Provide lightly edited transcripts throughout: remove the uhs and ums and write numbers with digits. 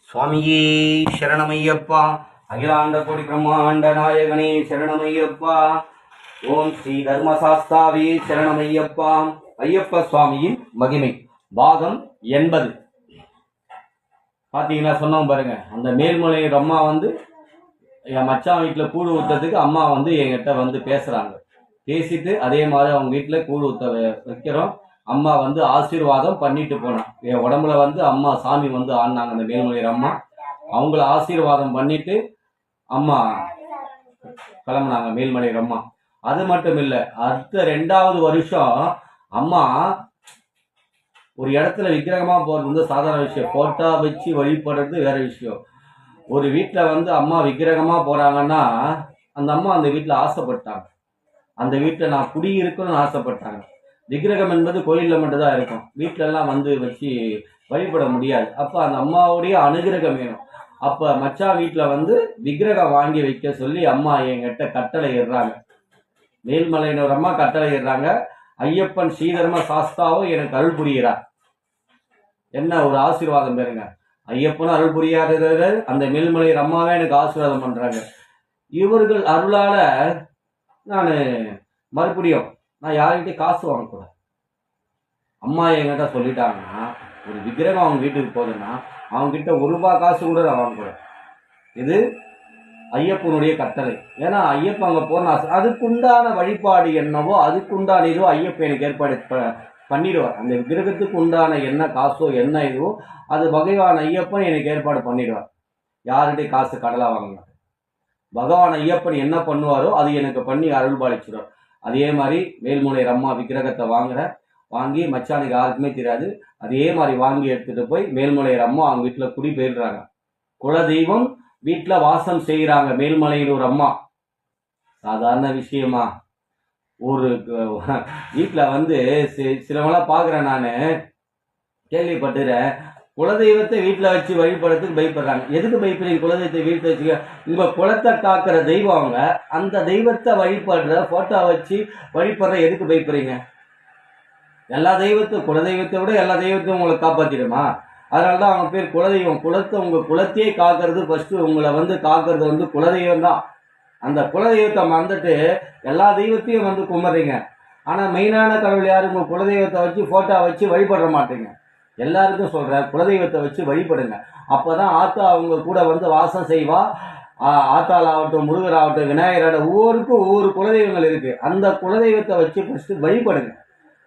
சுவாமியே சரணமையப்பா. அகிலாண்ட கோடி பிரம்மாண்ட நாயகனே சரணமையப்பா. ஓம் ஸ்ரீ தர்மசாஸ்தாவே சரணமையப்பா. ஐயப்ப சுவாமியின் மகிமை பாகம் 80. பார்த்தீங்கன்னா சொன்னோம் பாருங்க, அந்த மேல்மலையூர் அம்மா வந்து என் மச்சான் வீட்டில் கூழ் ஊற்றுறதுக்கு அம்மா வந்து என்கிட்ட வந்து பேசுகிறாங்க. பேசிட்டு அதே மாதிரி அவங்க வீட்டில் கூழ் ஊற்ற வைக்கிறோம். அம்மா வந்து ஆசீர்வாதம் பண்ணிட்டு போனான். என் உடம்புல வந்து அம்மா சாமி வந்து ஆடினாங்க. அந்த மேல்மலையூர் அம்மா அவங்கள ஆசீர்வாதம் பண்ணிட்டு அம்மா கிளம்புனாங்க. மேல்மலையூர் அம்மா அது மட்டும் இல்லை, அடுத்த 2வது வருஷம் அம்மா ஒரு இடத்துல விக்கிரகமா போறது வந்து சாதாரண விஷயம். போட்டா வச்சு வழிபடுறது வேற விஷயம். ஒரு வீட்டில் வந்து அம்மா விக்கிரகமா போறாங்கன்னா அந்த அம்மா அந்த வீட்டில் ஆசைப்பட்டாங்க. அந்த வீட்டில் நான் குடியிருக்கணும்னு ஆசைப்பட்டாங்க. விக்கிரகம் என்பது கோயிலில் மட்டும்தான் இருக்கும், வீட்டில எல்லாம் வந்து வச்சு வழிபட முடியாது. அப்போ அந்த அம்மாவுடைய அனுகிரகம் வேணும். அப்போ மச்சான் வீட்டில் வந்து விக்கிரகம் வாங்கி வைக்க சொல்லி அம்மா என்கிட்ட கட்டளை இடுறாங்க. மேல்மலையினர் அம்மா கட்டளை இடுறாங்க. ஐயப்பன் ஸ்ரீதர்ம சாஸ்தாவும் எனக்கு அருள் புரிகிறார். என்ன ஒரு ஆசீர்வாதம் பெறுங்க. ஐயப்பனும் அருள் புரியாதவர், அந்த மேல்மலையர் அம்மாவே எனக்கு ஆசீர்வாதம் பண்றாங்க. இவர்கள் அருளால நான் மறுபடியும் நான் யார்கிட்டையும் காசு வாங்கக்கூடாது. அம்மா என்கிட்ட சொல்லிட்டாங்கன்னா ஒரு விக்கிரகம் அவங்க வீட்டுக்கு போகுதுன்னா அவங்க கிட்ட ₹1 காசு கூட நான் வாங்கக்கூடாது. இது ஐயப்பனுடைய கட்டளை. ஏன்னா ஐயப்பன் அங்கே போன அதுக்குண்டான வழிபாடு என்னவோ அதுக்குண்டான இதுவோ ஐயப்பன் எனக்கு ஏற்பாடு பண்ணிடுவார். அந்த விக்கிரகத்துக்கு உண்டான என்ன காசோ என்ன இதுவோ அது பகவான் ஐயப்பன் எனக்கு ஏற்பாடு பண்ணிடுவார். யார்கிட்டையும் காசு கடலாக வாங்க. பகவான் ஐயப்பன் என்ன பண்ணுவாரோ அது எனக்கு பண்ணி அருள்பாலிச்சிடுவார். அதே மாதிரி மேல்மலையூர் அம்மா விக்கிரகத்தை வாங்கி மச்சானுக்கு யாருக்குமே தெரியாது. அதே மாதிரி வாங்கி எடுத்துட்டு போய் மேல்மலையூர் அம்மா அவங்க வீட்டில் குடி போயிடுறாங்க. குலதெய்வம் வீட்டில் வாசம் செய்கிறாங்க மேல்மலையூர் அம்மா. சாதாரண விஷயமா? ஒரு வீட்டில் வந்து சிலவெல்லாம் பார்க்குறேன், நான் கேள்விப்பட்டுறேன். குலதெய்வத்தை வீட்டில் வச்சு வழிபடுறதுக்கு பயப்படுறாங்க. எதுக்கு பயப்படுறீங்க? குலதெய்வத்தை வீட்டில் வச்சுக்க, உங்கள் குலத்தை காக்கிற தெய்வம் அவங்க. அந்த தெய்வத்தை வழிபடுற போட்டோ வச்சு வழிபடுற எதுக்கு பயப்படுறீங்க? எல்லா தெய்வத்தையும், குலதெய்வத்தை விட எல்லா தெய்வத்தையும் உங்களை காப்பாற்றிடுமா? அதனால தான் அவங்க பேர் குலதெய்வம். உங்கள் குலத்தையே காக்கிறது ஃபஸ்ட்டு, உங்களை வந்து காக்கிறது வந்து குலதெய்வம் தான். அந்த குலதெய்வத்தை மறந்துட்டு எல்லா தெய்வத்தையும் வந்து கும்பிட்றீங்க. ஆனால் மெயினான கடவுள் யார்? உங்கள் குலதெய்வத்தை வச்சு ஃபோட்டோ வச்சு வழிபட மாட்டீங்க. எல்லாருக்கும் சொல்கிறேன், குலதெய்வத்தை வச்சு வழிபடுங்க. அப்போ தான் ஆத்தா அவங்க கூட வந்து வாசம் செய்வா. ஆத்தாள் ஆகட்டும், முருகர் ஆகட்டும், விநாயகரோட ஒவ்வொருக்கும் ஒவ்வொரு குலதெய்வங்கள் இருக்குது. அந்த குலதெய்வத்தை வச்சு ஃபஸ்ட்டு வழிபடுங்க.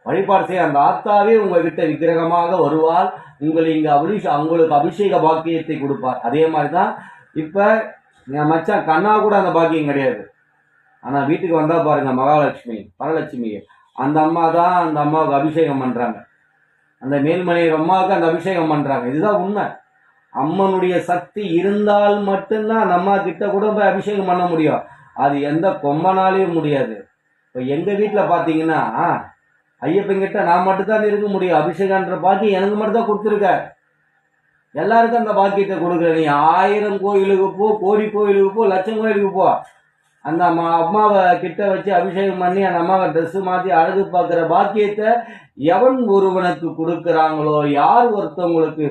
வழிபாடு செய்ய அந்த ஆத்தாவே உங்கள்கிட்ட விக்கிரகமாக வருவார். உங்களுக்கு அபிஷேக பாக்கியத்தை கொடுப்பார். அதே மாதிரி தான் இப்போ என் மச்சான் கண்ணா கூட அந்த பாக்கியம் கிடையாது. ஆனால் வீட்டுக்கு வந்தால் பாருங்கள், மகாலட்சுமி பரலட்சுமி அந்த அம்மா தான் அந்த அம்மாவுக்கு அபிஷேகம் பண்ணுறாங்க. அந்த மேல்மலையூர் அம்மாவுக்கு அந்த அபிஷேகம் பண்ணுறாங்க. இதுதான் உண்மை. அம்மனுடைய சக்தி இருந்தால் மட்டும்தான் அந்த அம்மா கிட்ட கூட போய் அபிஷேகம் பண்ண முடியும். அது எந்த கொம்பனாலையும் முடியாது. இப்போ எங்கள் வீட்டில் பார்த்தீங்கன்னா ஐயப்பங்கிட்ட நான் மட்டும்தான் இருக்க முடியும். அபிஷேகன்ற பாக்கியம் எனக்கு மட்டும்தான் கொடுத்துருக்கார். எல்லாருக்கும் அந்த பாக்கியத்தை கொடுக்குற. நீ 1000 கோயிலுக்கு போ, கோடி கோயிலுக்கு போ, லட்சம் கோயிலுக்கு போ, அந்த அம்மாவை கிட்ட வச்சு அபிஷேகம் பண்ணி அந்த அம்மாவை ட்ரெஸ்ஸு மாற்றி அழகு பார்க்குற பாக்கியத்தை எவன் ஒருவனுக்கு கொடுக்குறாங்களோ, யார் ஒருத்தவங்களுக்கு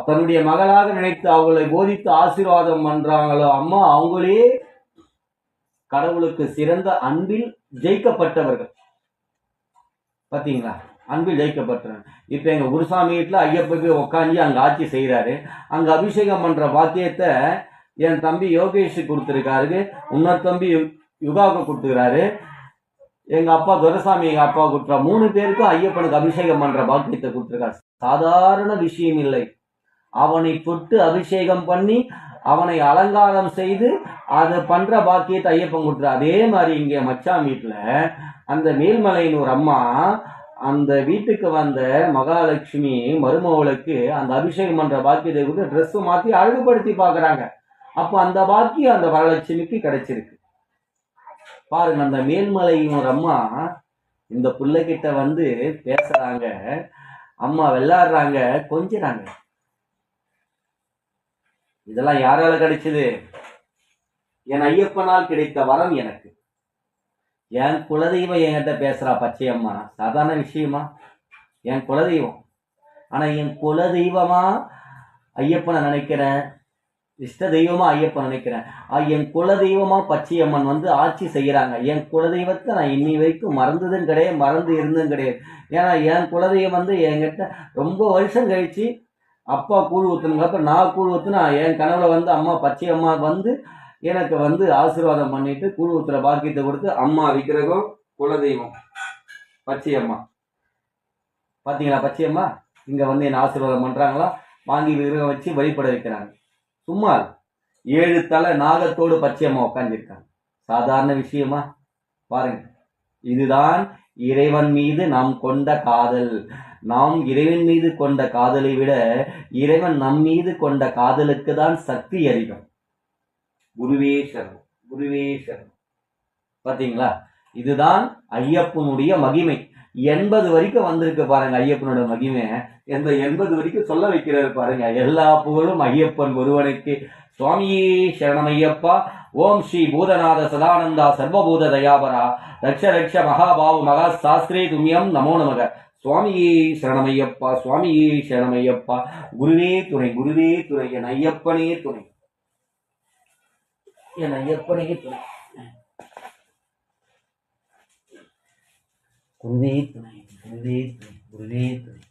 தன்னுடைய மகளாக நினைத்து அவங்களை போதித்து ஆசீர்வாதம் பண்ணுறாங்களோ அம்மா, அவங்களே கடவுளுக்கு சிறந்த அன்பில் ஜெயிக்கப்பட்டவர்கள். பார்த்தீங்களா? அன்பில் ஜெயிக்கப்பட்டவன். இப்போ எங்கள் குருசாமி வீட்டில் ஐயப்பக்கு உட்காந்து அங்கே ஆட்சி செய்கிறாரு. அங்கே அபிஷேகம் பண்ணுற பாக்கியத்தை என் தம்பி யோகேஷுக்கு கொடுத்துருக்காரு. இன்னொரு தம்பி யுகாவுக்கு கொடுத்துருக்காரு. எங்கள் அப்பா துரைசாமி எங்கள் அப்பா கொடுத்துருவா. 3 பேருக்கும் ஐயப்பனுக்கு அபிஷேகம் பண்ணுற பாக்கியத்தை கொடுத்துருக்காரு. சாதாரண விஷயம் இல்லை. அவனை தொட்டு அபிஷேகம் பண்ணி அவனை அலங்காரம் செய்து அதை பண்ணுற பாக்கியத்தை ஐயப்பன் கொடுத்துரு. அதே மாதிரி இங்கே மச்சான் வீட்டில் அந்த மேல்மலையூர் அம்மா அந்த வீட்டுக்கு வந்த மகாலட்சுமி மருமகளுக்கு அந்த அபிஷேகம் பண்ணுற பாக்கியத்தை கொடுத்து ட்ரெஸ்ஸு மாற்றி அழகுபடுத்தி பார்க்குறாங்க. அப்போ அந்த பாக்கியம் அந்த வரலட்சுமிக்கு கிடைச்சிருக்கு. பாருங்க, அந்த மேல்மலையூர் அம்மா இந்த பிள்ளைகிட்ட வந்து பேசுறாங்க, அம்மா விளையாடுறாங்க, கொஞ்சிறாங்க. இதெல்லாம் யாரால கிடைச்சது? என் ஐயப்பனால் கிடைத்த வரம் எனக்கு. என் குலதெய்வம் என்கிட்ட பேசுறா பச்சையம்மா. சாதாரண விஷயமா? என் குலதெய்வம். ஆனால் என் குலதெய்வமா ஐயப்பனை நினைக்கிறேன், இஷ்ட தெய்வமா ஐயப்பன் நினைக்கிறேன். என் குல தெய்வமா பச்சையம்மன் வந்து ஆட்சி செய்யறாங்க. என் குலதெய்வத்தை நான் இன்னி வரைக்கும் மறந்ததும் கிடையாது, மறந்து இருந்ததும் கிடையாது. ஏன்னா என் குலதெய்வம் வந்து என்கிட்ட ரொம்ப வருஷம் கழிச்சு அப்பா கூழ் ஊத்துனதுக்கு நான் கூழ் ஊத்துனா என் கனவுல வந்து அம்மா பச்சையம்மா வந்து எனக்கு வந்து ஆசீர்வாதம் பண்ணிட்டு கூழ் ஊத்துற பாக்கியத்தை கொடுத்து அம்மா விக்கிரகம் குலதெய்வம் பச்சையம்மா. பாத்தீங்களா பச்சையம்மா இங்க வந்து என்ன ஆசீர்வாதம் பண்றாங்களா, வாங்கி விக்கிரகம் வச்சு வழிபட வைக்கிறாங்க. சும்மா 7 தலை நாகத்தோடு பச்சையம்மா உட்காந்துருக்காங்க. சாதாரண விஷயமா பாருங்க. இதுதான் இறைவன் மீது நாம் கொண்ட காதல். நாம் இறைவன் மீது கொண்ட காதலை விட இறைவன் நம் மீது கொண்ட காதலுக்கு தான் சக்தி அதிகம். குருவே சரணம், குருவே சரணம். பாத்தீங்களா, இதுதான் ஐயப்பனுடைய மகிமை. 80 வரைக்கும் வந்திருக்கு பாருங்க ஐயப்பனோட மகிமை. எந்த 80 வரைக்கும் சொல்ல வைக்கிறாரு பாருங்க. எல்லா புகழும் ஐயப்பன் ஒருவனுக்கு. சுவாமியே சரணமையப்பா. ஓம் ஸ்ரீ பூதநாத சதானந்தா சர்வபூத தயாபரா ரக்ஷ ரக்ஷ மகாபாவு மகா சாஸ்திரே துமியம் நமோ நமக. சுவாமியே சரணமையப்பா, சுவாமியே சரணமையப்பா. குருவே துணை, குருவே துணை, என் ஐயப்பனே துணை, என் ஐயப்பனே துணை. குருவே துணை, குருவே துணை, குருவே துணை.